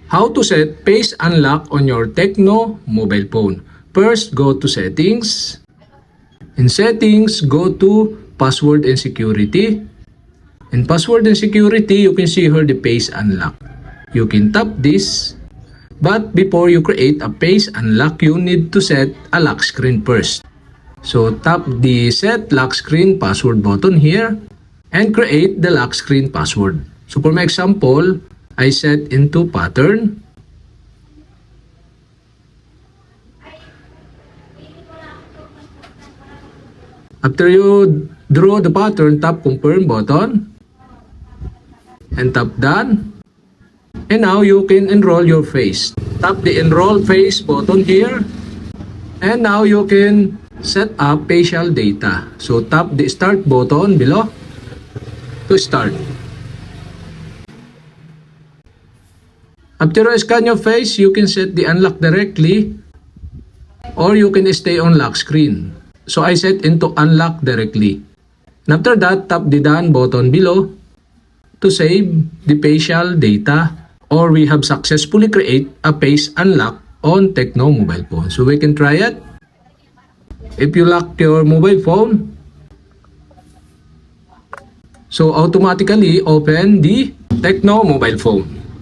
How to set Face Unlock on your Tecno mobile phone. First, go to Settings. In Settings, go to Password and Security. In Password and Security, you can see here the Face Unlock. You can tap this. But before you create a Face Unlock, you need to set a lock screen first. So tap the Set Lock Screen Password button here and create the lock screen password. So for my example, I set into pattern. After you draw the pattern, tap Confirm button and tap Done. And now you can enroll your face. Tap the Enroll Face button here. And now you can set up facial data. So tap the Start button below to start. After you scan your face, you can set the unlock directly or you can stay on lock screen. So I set into unlock directly. And after that, tap the Done button below to save the facial data, or we have successfully create a face unlock on Tecno mobile phone. So we can try it. If you lock your mobile phone, so automatically open the Tecno mobile phone.